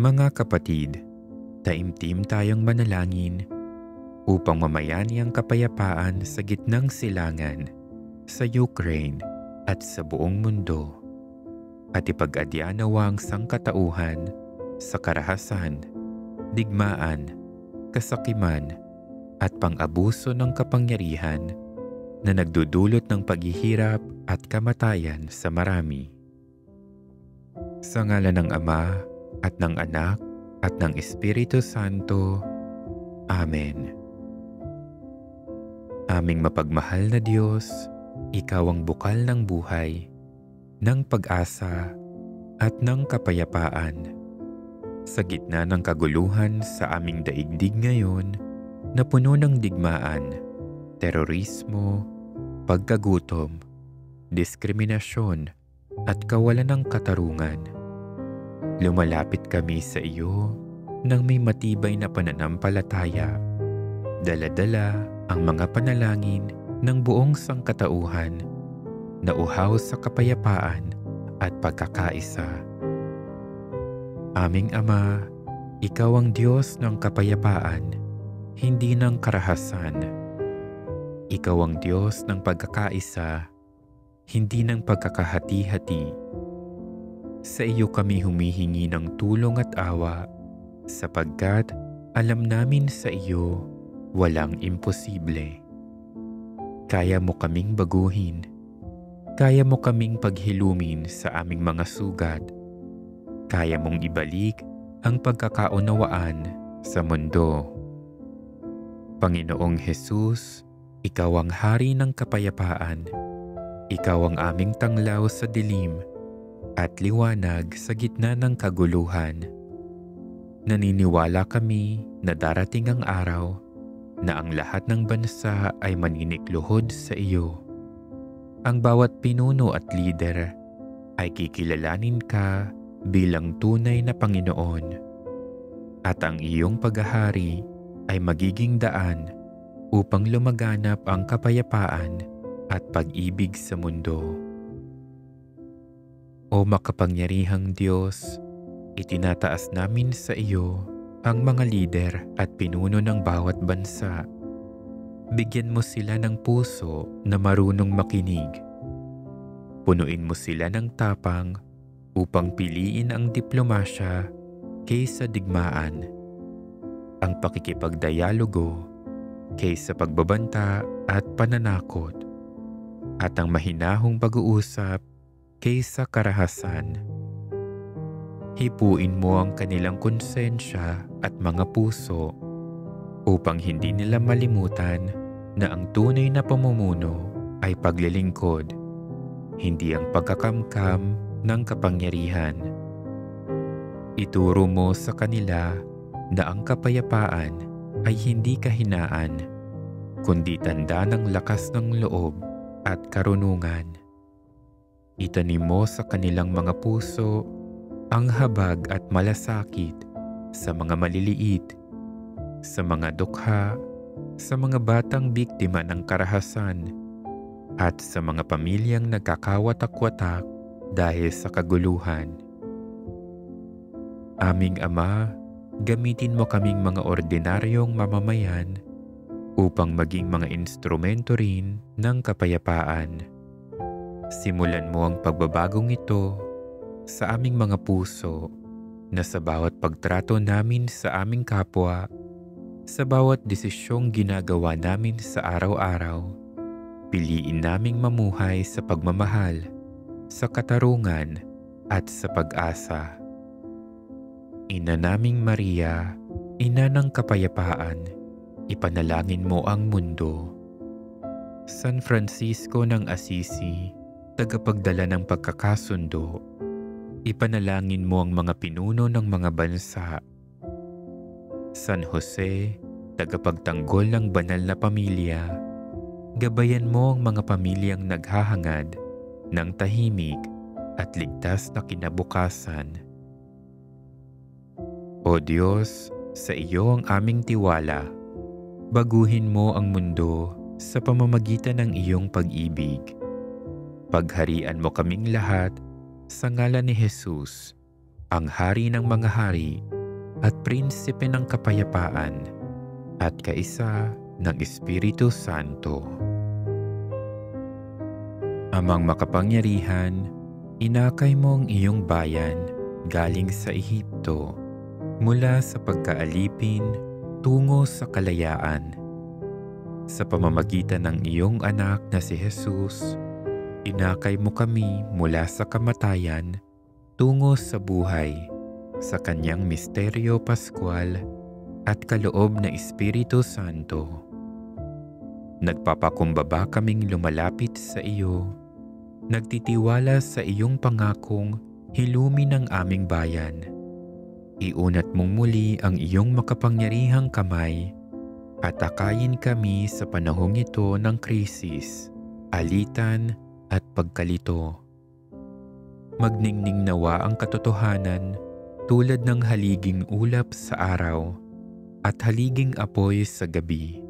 Mga kapatid, taimtim tayong manalangin upang mamayani ang kapayapaan sa gitnang silangan sa Ukraine at sa buong mundo, at ipag-adya nawa ang sangkatauhan sa karahasan, digmaan, kasakiman at pang-abuso ng kapangyarihan na nagdudulot ng paghihirap at kamatayan sa marami. Sa ngalan ng Ama at ng Anak at ng Espiritu Santo. Amen. Aming mapagmahal na Diyos, Ikaw ang bukal ng buhay, ng pag-asa at ng kapayapaan. Sa gitna ng kaguluhan sa aming daigdig ngayon na puno ng digmaan, terorismo, pagkagutom, diskriminasyon at kawalan ng katarungan, lumalapit kami sa iyo nang may matibay na pananampalataya. Dala-dala ang mga panalangin ng buong sangkatauhan na uhaw sa kapayapaan at pagkakaisa. Aming Ama, Ikaw ang Diyos ng kapayapaan, hindi ng karahasan. Ikaw ang Diyos ng pagkakaisa, hindi ng pagkakahati-hati. Sa iyo kami humihingi ng tulong at awa, sapagkat alam namin sa iyo walang imposible. Kaya mo kaming baguhin, kaya mo kaming paghilumin sa aming mga sugat, kaya mong ibalik ang pagkakaunawaan sa mundo. Panginoong Jesus, Ikaw ang Hari ng kapayapaan, Ikaw ang aming tanglaw sa dilim at liwanag sa gitna ng kaguluhan. Naniniwala kami na darating ang araw na ang lahat ng bansa ay maninikluhod sa iyo. Ang bawat pinuno at lider ay kikilalanin ka bilang tunay na Panginoon, at ang iyong paghahari ay magiging daan upang lumaganap ang kapayapaan at pag-ibig sa mundo. O makapangyarihang Diyos, itinataas namin sa iyo ang mga lider at pinuno ng bawat bansa. Bigyan mo sila ng puso na marunong makinig. Punuin mo sila ng tapang upang piliin ang diplomasya kaysa digmaan, ang pakikipagdialogo kaysa pagbabanta at pananakot, at ang mahinahong pag-uusap kaysa karahasan. Hipuin mo ang kanilang konsensya at mga puso upang hindi nila malimutan na ang tunay na pamumuno ay paglilingkod, hindi ang pagkakamkam ng kapangyarihan. Ituro mo sa kanila na ang kapayapaan ay hindi kahinaan, kundi tanda ng lakas ng loob at karunungan. Itanim mo sa kanilang mga puso ang habag at malasakit sa mga maliliit, sa mga dukha, sa mga batang biktima ng karahasan, at sa mga pamilyang nagkakawatak-watak dahil sa kaguluhan. Aming Ama, gamitin mo kaming mga ordinaryong mamamayan upang maging mga instrumento rin ng kapayapaan. Simulan mo ang pagbabagong ito sa aming mga puso, na sa bawat pagtrato namin sa aming kapwa, sa bawat desisyong ginagawa namin sa araw-araw, piliin naming mamuhay sa pagmamahal, sa katarungan at sa pag-asa. Ina naming Maria, Ina ng kapayapaan, ipanalangin mo ang mundo. San Francisco ng Assisi, tagapagdala ng pagkakasundo, ipanalangin mo ang mga pinuno ng mga bansa. San Jose, tagapagtanggol ng banal na pamilya, gabayan mo ang mga pamilyang naghahangad ng tahimik at ligtas na kinabukasan. O Diyos, sa iyo ang aming tiwala. Baguhin mo ang mundo sa pamamagitan ng iyong pag-ibig. Pagharian mo kaming lahat sa ngalan ni Jesus, ang Hari ng mga hari at Prinsipe ng kapayapaan, at kaisa ng Espiritu Santo. Amang makapangyarihan, inakay mo ang iyong bayan galing sa Ehipto, mula sa pagkaalipin tungo sa kalayaan. Sa pamamagitan ng iyong anak na si Jesus, inakay mo kami mula sa kamatayan tungo sa buhay, sa kanyang misteryo paskwal at kaloob na Espiritu Santo. Nagpapakumbaba kaming lumalapit sa iyo, nagtitiwala sa iyong pangakong hilumin ang aming bayan. Iunat mong muli ang iyong makapangyarihang kamay at akayin kami sa panahong ito ng krisis, alitan at pagkalito. Magningning nawa ang katotohanan tulad ng haliging ulap sa araw at haliging apoy sa gabi,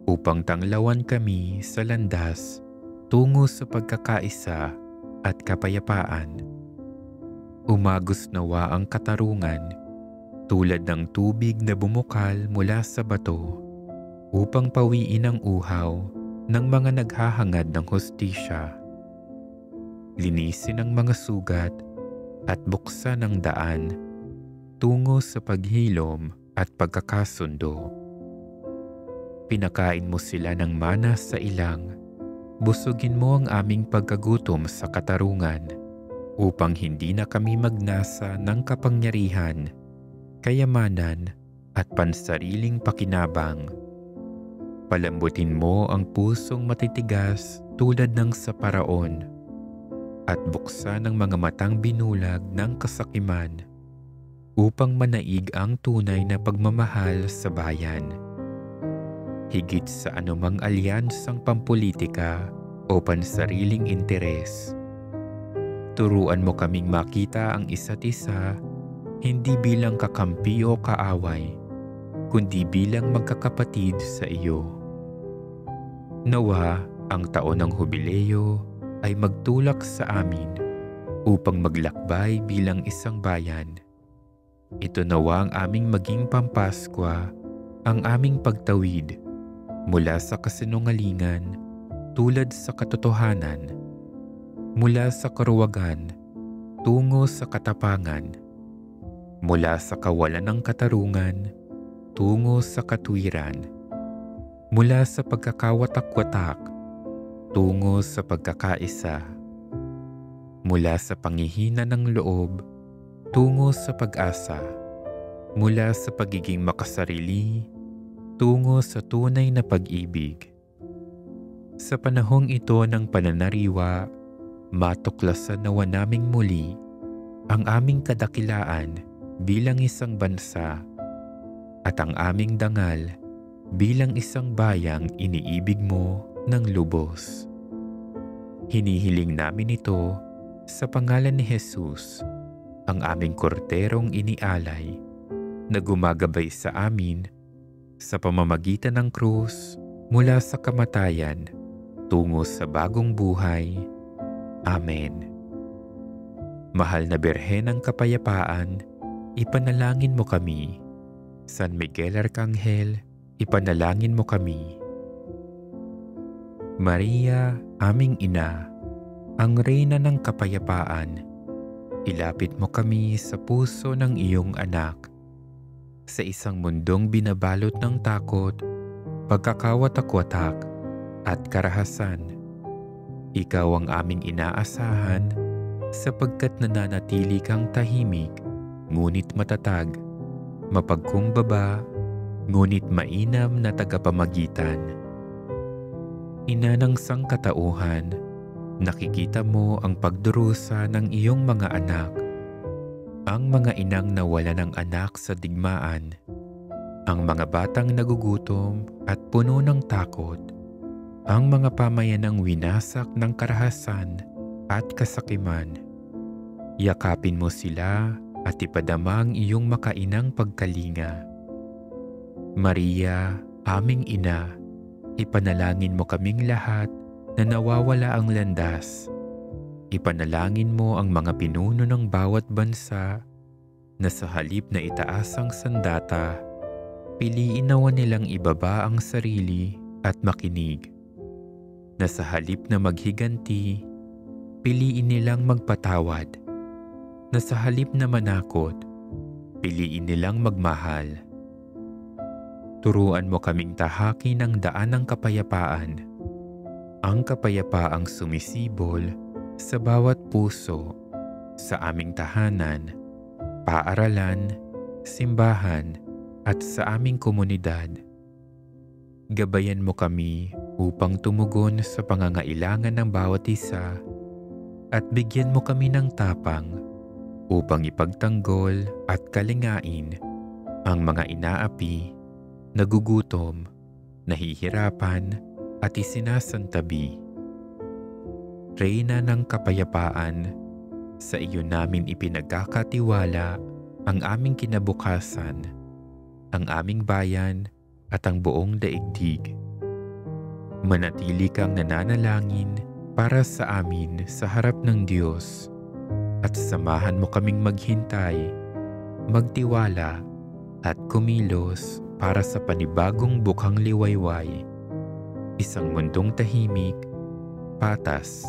upang tanglawan kami sa landas tungo sa pagkakaisa at kapayapaan. Umagos nawa ang katarungan tulad ng tubig na bumukal mula sa bato, upang pawiin ang uhaw ng mga naghahangad ng hustisya. Linisin ang mga sugat at buksan ang daan tungo sa paghilom at pagkakasundo. Pinakain mo sila ng mana sa ilang, busugin mo ang aming pagkagutom sa katarungan, upang hindi na kami magnasa ng kapangyarihan, kayamanan at pansariling pakinabang. Palambutin mo ang pusong matitigas tulad ng sa Paraon, at buksan ang mga matang binulag ng kasakiman, upang manaig ang tunay na pagmamahal sa bayan. Higit sa anumang alyansang pampolitika o pansariling interes, turuan mo kaming makita ang isa't isa hindi bilang kakampi o kaaway, kundi bilang magkakapatid sa iyo. Nawa ang taon ng Hubileo ay magtulak sa amin upang maglakbay bilang isang bayan. Ito nawa ang aming maging pampaskwa, ang aming pagtawid mula sa kasinungalingan tulad sa katotohanan, mula sa karuwagan tungo sa katapangan, mula sa kawalan ng katarungan tungo sa katwiran, mula sa pagkakawatak-watak tungo sa pagkakaisa, mula sa panghihina ng loob tungo sa pag-asa, mula sa pagiging makasarili tungo sa tunay na pag-ibig. Sa panahong ito ng pananariwa, matuklasan nawa naming muli ang aming kadakilaan bilang isang bansa at ang aming dangal bilang isang bayang iniibig mo ng lubos. Hinihiling namin ito sa pangalan ni Jesus, ang aming korderong inialay na gumagabay sa amin sa pamamagitan ng krus mula sa kamatayan tungo sa bagong buhay. Amen. Mahal na Birhen ng Kapayapaan, ipanalangin mo kami. San Miguel Arcangel, ipanalangin mo kami. Maria, aming ina, ang reyna ng kapayapaan, ilapit mo kami sa puso ng iyong anak. Sa isang mundong binabalot ng takot, pagkakawatak-watak at karahasan, ikaw ang aming inaasahan sapagkat nananatili kang tahimik ngunit matatag, mapagkumbaba ngunit mainam na tagapamagitan. Ina ng sangkatauhan, nakikita mo ang pagdurusa ng iyong mga anak, ang mga inang nawala ng anak sa digmaan, ang mga batang nagugutom at puno ng takot, ang mga pamayanang winasak ng karahasan at kasakiman. Yakapin mo sila at ipadama ang iyong makainang pagkalinga. Maria, aming ina, ipanalangin mo kaming lahat na nawawala ang landas. Ipanalangin mo ang mga pinuno ng bawat bansa na sa halip na itaas ang sandata, piliin nawa nilang ibaba ang sarili at makinig. Na sa halip na maghiganti, piliin nilang magpatawad. Na sa halip na manakot, piliin nilang magmahal. Turuan mo kaming tahaki ng daan ng kapayapaan, ang kapayapaang sumisibol sa bawat puso, sa aming tahanan, paaralan, simbahan, at sa aming komunidad. Gabayan mo kami upang tumugon sa pangangailangan ng bawat isa at bigyan mo kami ng tapang upang ipagtanggol at kalingain ang mga inaapi, nagugutom, nahihirapan at isinasantabi. Reyna ng kapayapaan, sa iyo namin ipinagkakatiwala ang aming kinabukasan, ang aming bayan at ang buong daigdig. Manatili kang nananalangin para sa amin sa harap ng Diyos at samahan mo kaming maghintay, magtiwala at kumilos para sa panibagong bukhang liwayway, isang mundong tahimik, patas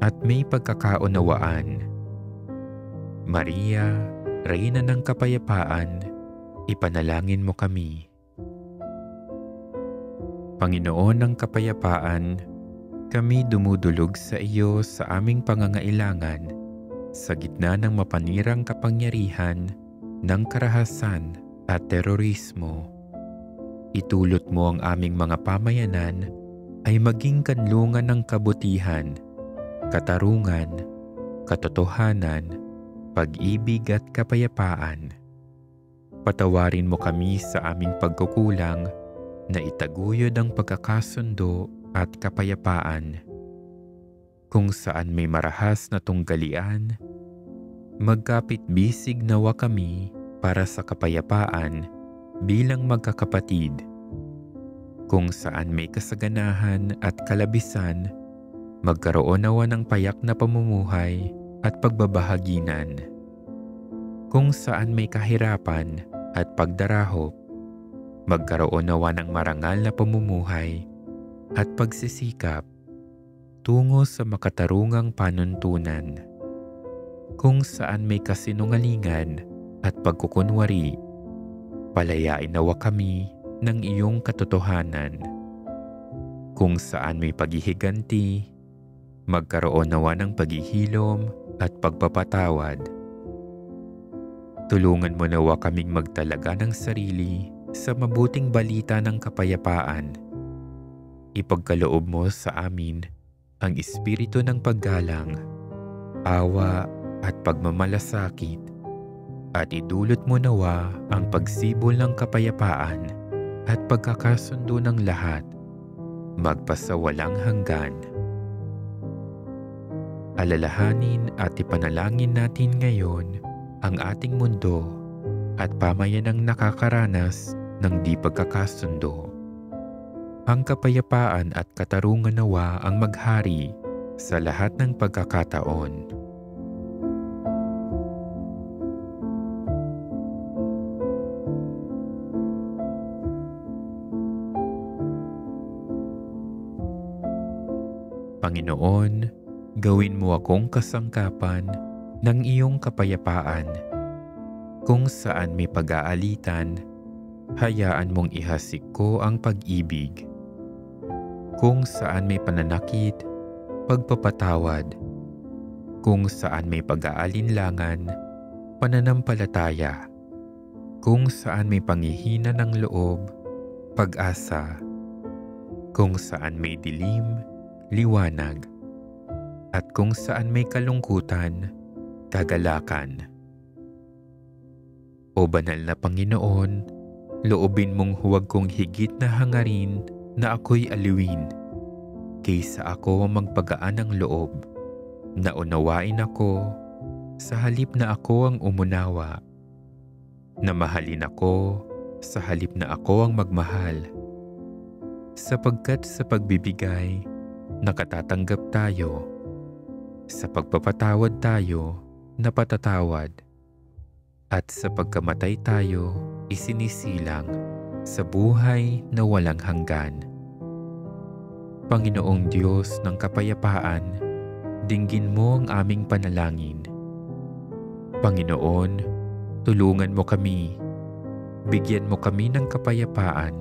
at may pagkakaunawaan. Maria, Reyna ng kapayapaan, ipanalangin mo kami. Panginoon ng kapayapaan, kami dumudulog sa iyo sa aming pangangailangan sa gitna ng mapanirang kapangyarihan ng karahasan at terorismo. Itulot mo ang aming mga pamayanan ay maging kanlungan ng kabutihan, katarungan, katotohanan, pag-ibig at kapayapaan. Patawarin mo kami sa aming pagkukulang na itaguyod ang pagkakasundo at kapayapaan. Kung saan may marahas na tunggalian, magkapit-bisig nawa kami para sa kapayapaan bilang magkakapatid. Kung saan may kasaganahan at kalabisan, magkaroon nawa ng payak na pamumuhay at pagbabahaginan. Kung saan may kahirapan at pagdarahop, magkaroon nawa ng marangal na pamumuhay at pagsisikap tungo sa makatarungang panuntunan. Kung saan may kasinungalingan at pagkukunwari, palayain nawa kami ng iyong katotohanan. Kung saan may paghihiganti, magkaroon nawa ng paghihilom at pagpapatawad. Tulungan mo nawa kaming magtalaga ng sarili sa mabuting balita ng kapayapaan. Ipagkaloob mo sa amin ang espiritu ng paggalang, awa at pagmamalasakit, at idulot mo nawa ang pagsibol ng kapayapaan at pagkakasundo ng lahat, magpasawalang hanggan. Alalahanin at ipanalangin natin ngayon ang ating mundo at pamayanang nakakaranas ng di pagkakasundo. Ang kapayapaan at katarungan nawa ang maghari sa lahat ng pagkakataon. Panginoon, gawin mo akong kasangkapan ng iyong kapayapaan. Kung saan may pag-aalitan, hayaan mong ihasik ko ang pag-ibig. Kung saan may pananakit, pagpapatawad. Kung saan may pag-aalinlangan, pananampalataya. Kung saan may panghihina ng loob, pag-asa. Kung saan may dilim, liwanag. At kung saan may kalungkutan, kagalakan. O banal na Panginoon, loobin mong huwag kong higit na hangarin na ako'y aliwin, kaysa ako ang magpagaan ng loob, na unawain ako, sa halip na ako ang umunawa, na mahalin ako, sa halip na ako ang magmahal. Sapagkat sa pagbibigay, nakatatanggap tayo, sa pagpapatawad tayo, napatatawad, at sa pagkamatay tayo isinisilang sa buhay na walang hanggan. Panginoong Diyos ng kapayapaan, dinggin mo ang aming panalangin. Panginoon, tulungan mo kami. Bigyan mo kami ng kapayapaan.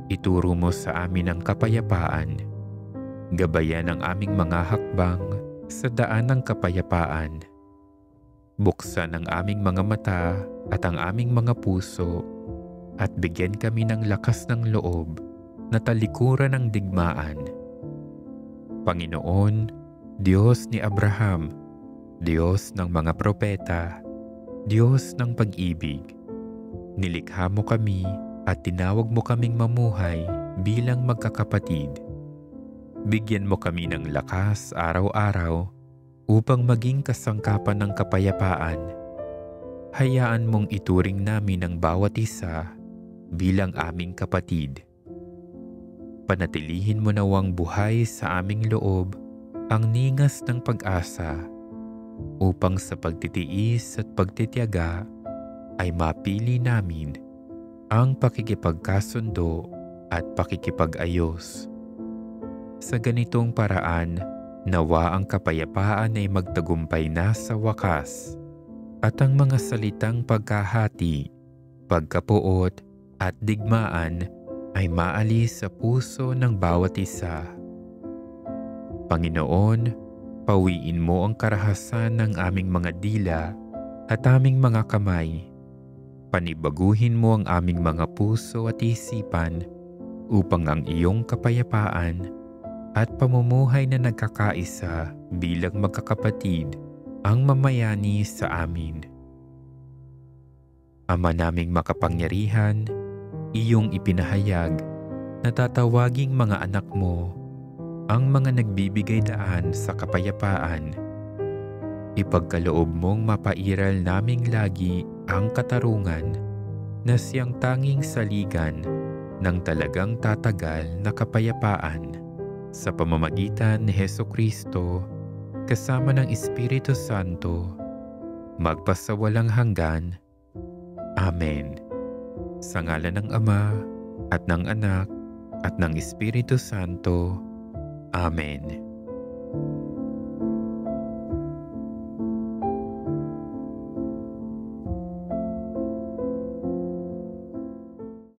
Ituro mo sa amin ang kapayapaan. Gabayan ang aming mga hakbang sa daan ng kapayapaan. Buksan ang aming mga mata at ang aming mga puso at bigyan kami ng lakas ng loob na talikuran ang digmaan. Panginoon, Diyos ni Abraham, Diyos ng mga propeta, Diyos ng pag-ibig, nilikha mo kami at tinawag mo kaming mamuhay bilang magkakapatid. Bigyan mo kami ng lakas araw-araw upang maging kasangkapan ng kapayapaan. Hayaan mong ituring namin ang bawat isa bilang aming kapatid. Panatilihin mo nawang buhay sa aming loob ang ningas ng pag-asa upang sa pagtitiis at pagtitiyaga ay mapili namin ang pakikipagkasundo at pakikipag-ayos. Sa ganitong paraan, nawa ang kapayapaan ay magtagumpay na sa wakas at ang mga salitang pagkahati, pagkapuot at digmaan ay maalis sa puso ng bawat isa. Panginoon, pawiin mo ang karahasan ng aming mga dila at aming mga kamay. Panibaguhin mo ang aming mga puso at isipan upang ang iyong kapayapaan at pamumuhay na nagkakaisa bilang magkakapatid ang mamayani sa amin. Ama naming makapangyarihan, iyong ipinahayag na tatawaging mga anak mo ang mga nagbibigay daan sa kapayapaan. Ipagkaloob mong mapairal naming lagi ang katarungan na siyang tanging saligan ng talagang tatagal na kapayapaan sa pamamagitan ni Hesukristo kasama ng Espiritu Santo magpasawalang hanggan. Amen. Sa ngalan ng Ama at ng Anak at ng Espiritu Santo. Amen.